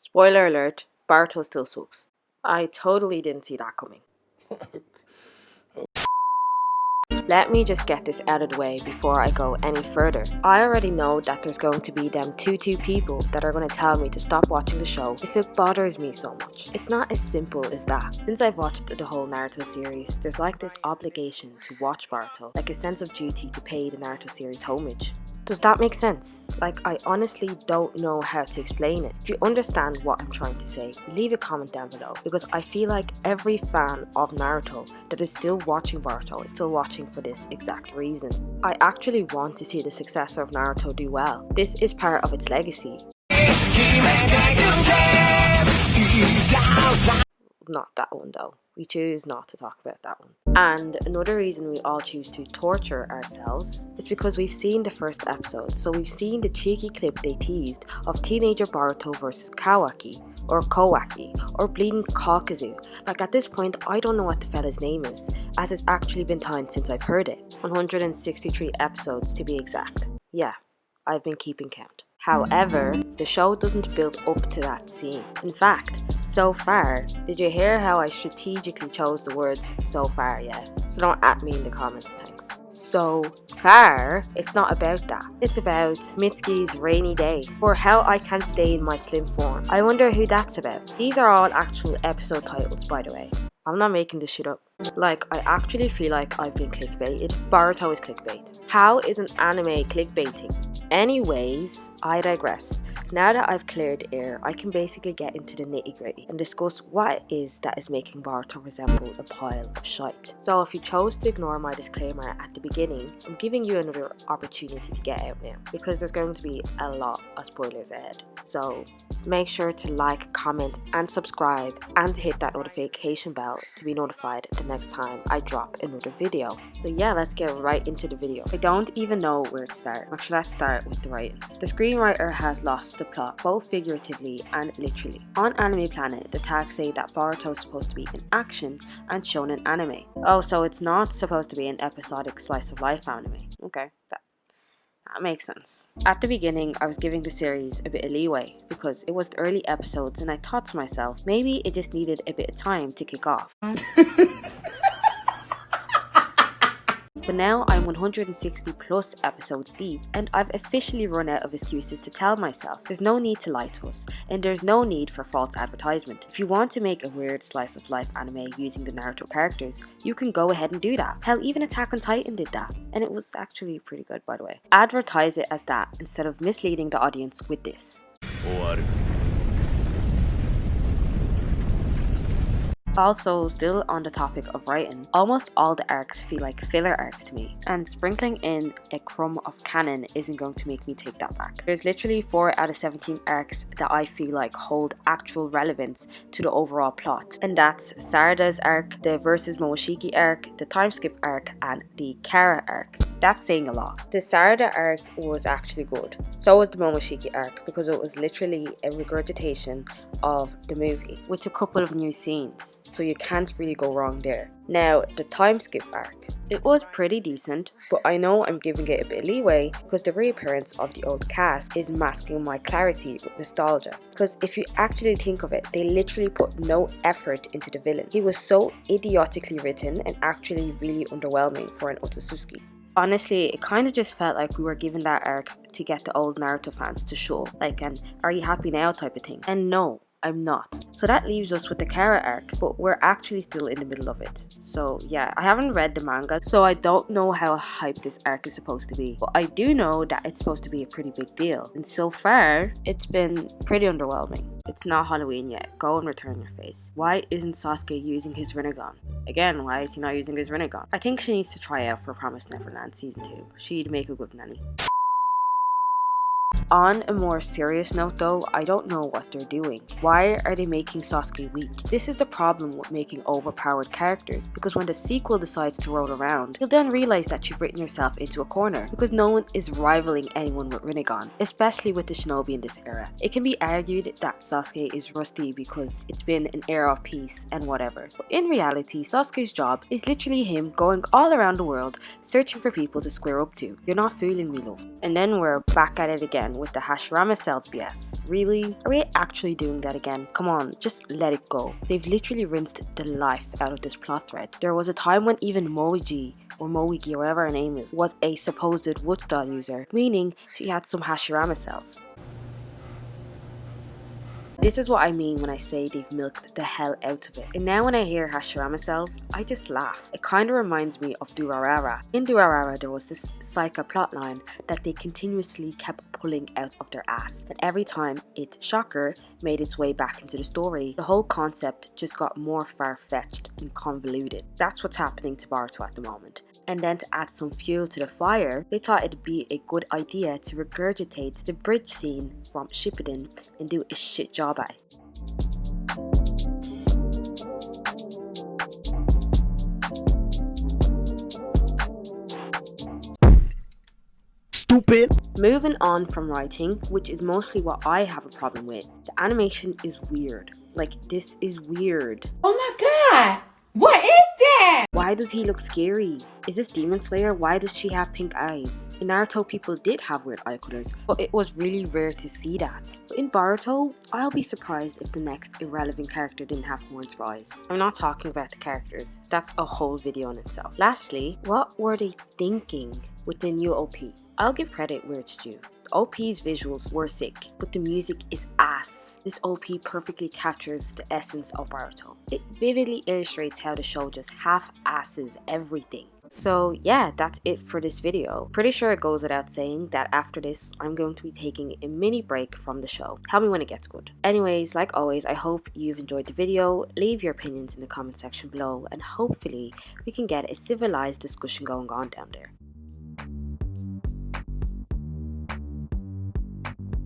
Spoiler alert, Boruto still sucks. I totally didn't see that coming. Let me just get this out of the way before I go any further. I already know that there's going to be them two people that are going to tell me to stop watching the show if it bothers me so much. It's not as simple as that. Since I've watched the whole Naruto series, there's like this obligation to watch Boruto, like a sense of duty to pay the Naruto series homage. Does that make sense? Like, I honestly don't know how to explain it. If you understand what I'm trying to say, leave a comment down below, because I feel like every fan of Naruto that is still watching Boruto is still watching for this exact reason. I actually want to see the successor of Naruto do well. This is part of its legacy. Not that one though. We choose not to talk about that one. And another reason we all choose to torture ourselves is because we've seen the first episode. So we've seen the cheeky clip they teased of teenager Boruto versus Kawaki, or Kowaki, or Bleeding Caucasus. Like, at this point, I don't know what the fella's name is, as it's actually been time since I've heard it. 163 episodes to be exact. Yeah, I've been keeping count. However, the show doesn't build up to that scene. In fact, so far, did you hear how I strategically chose the words so far? Yeah, so don't at me in the comments, thanks. So far, it's not about that. It's about Mitsuki's rainy day, or how I can stay in my slim form. I wonder who that's about. These are all actual episode titles, by the way. I'm not making this shit up. Like, I actually feel like I've been clickbaited. Boruto is clickbait. How is an anime clickbaiting? Anyways, I digress. Now that I've cleared the air, I can basically get into the nitty gritty and discuss what it is that is making Boruto resemble a pile of shite. So if you chose to ignore my disclaimer at the beginning, I'm giving you another opportunity to get out now, because there's going to be a lot of spoilers ahead. So make sure to like, comment and subscribe, and hit that notification bell to be notified the next time I drop another video. So yeah, let's get right into the video. I don't even know where to start. Actually, let's start with the writing. The screenwriter has lost the plot, both figuratively and literally. On Anime Planet, the tags say that Boruto is supposed to be an action and shonen anime. Oh, so it's not supposed to be an episodic slice of life anime. Okay, that makes sense. At the beginning, I was giving the series a bit of leeway because it was the early episodes, and I thought to myself, maybe it just needed a bit of time to kick off. But now I'm 160 plus episodes deep, and I've officially run out of excuses to tell myself there's no need to lie to us, and there's no need for false advertisement. If you want to make a weird slice of life anime using the Naruto characters, you can go ahead and do that. Hell, even Attack on Titan did that, and it was actually pretty good, by the way. Advertise it as that instead of misleading the audience with this. Also, still on the topic of writing, almost all the arcs feel like filler arcs to me, and sprinkling in a crumb of canon isn't going to make me take that back. There's literally 4 out of 17 arcs that I feel like hold actual relevance to the overall plot, and that's Sarada's arc, the versus Momoshiki arc, the time skip arc, and the Kara arc. That's saying a lot. The Sarada arc was actually good. So was the Momoshiki arc, because it was literally a regurgitation of the movie with a couple of new scenes, so you can't really go wrong there. Now, the time skip arc. It was pretty decent, but I know I'm giving it a bit of leeway because the reappearance of the old cast is masking my clarity with nostalgia. Because if you actually think of it, they literally put no effort into the villain. He was so idiotically written and actually really underwhelming for an Otsutsuki. Honestly, it kind of just felt like we were given that arc to get the old Naruto fans to show, like an "are you happy now" type of thing. And no, I'm not. So that leaves us with the Kara arc, but we're actually still in the middle of it. So yeah, I haven't read the manga, so I don't know how hyped this arc is supposed to be. But I do know that it's supposed to be a pretty big deal. And so far, it's been pretty underwhelming. It's not Halloween yet. Go and return your face. Why isn't Sasuke using his Rinnegan? Again, why is he not using his Rinnegan? I think she needs to try out for Promised Neverland Season 2. She'd make a good nanny. On a more serious note though, I don't know what they're doing. Why are they making Sasuke weak? This is the problem with making overpowered characters, because when the sequel decides to roll around, you'll then realize that you've written yourself into a corner, because no one is rivaling anyone with Rinnegan, especially with the shinobi in this era. It can be argued that Sasuke is rusty because it's been an era of peace and whatever, but in reality, Sasuke's job is literally him going all around the world searching for people to square up to. You're not fooling me, love. And then we're back at it again. again with the Hashirama cells BS. Really? Are we actually doing that again? Come on, just let it go. They've literally rinsed the life out of this plot thread. There was a time when even Moiji, or Moigi, or whatever her name is, was a supposed wood style user, meaning she had some Hashirama cells. This is what I mean when I say they've milked the hell out of it. And now when I hear Hashirama cells, I just laugh. It kind of reminds me of Durarara. In Durarara, there was this Psycha plotline that they continuously kept pulling out of their ass. And every time it, shocker, made its way back into the story, the whole concept just got more far-fetched and convoluted. That's what's happening to Boruto at the moment. And then to add some fuel to the fire, they thought it'd be a good idea to regurgitate the bridge scene from Shippuden and do a shit job at it. Stupid. Moving on from writing, which is mostly what I have a problem with, the animation is weird. Like, this is weird. Oh my god! What is that? Why does he look scary? Is this Demon Slayer? Why does she have pink eyes? In Naruto, people did have weird eye colors, but it was really rare to see that. But in Boruto, I'll be surprised if the next irrelevant character didn't have horns for eyes. I'm not talking about the characters. That's a whole video in itself. Lastly, what were they thinking with the new OP? I'll give credit where it's due. The OP's visuals were sick, but the music is ass. This OP perfectly captures the essence of Boruto. It vividly illustrates how the show just half-asses everything. So yeah, that's it for this video. Pretty sure it goes without saying that after this, I'm going to be taking a mini break from the show. Tell me when it gets good. Anyways, like always, I hope you've enjoyed the video. Leave your opinions in the comment section below, and hopefully we can get a civilized discussion going on down there.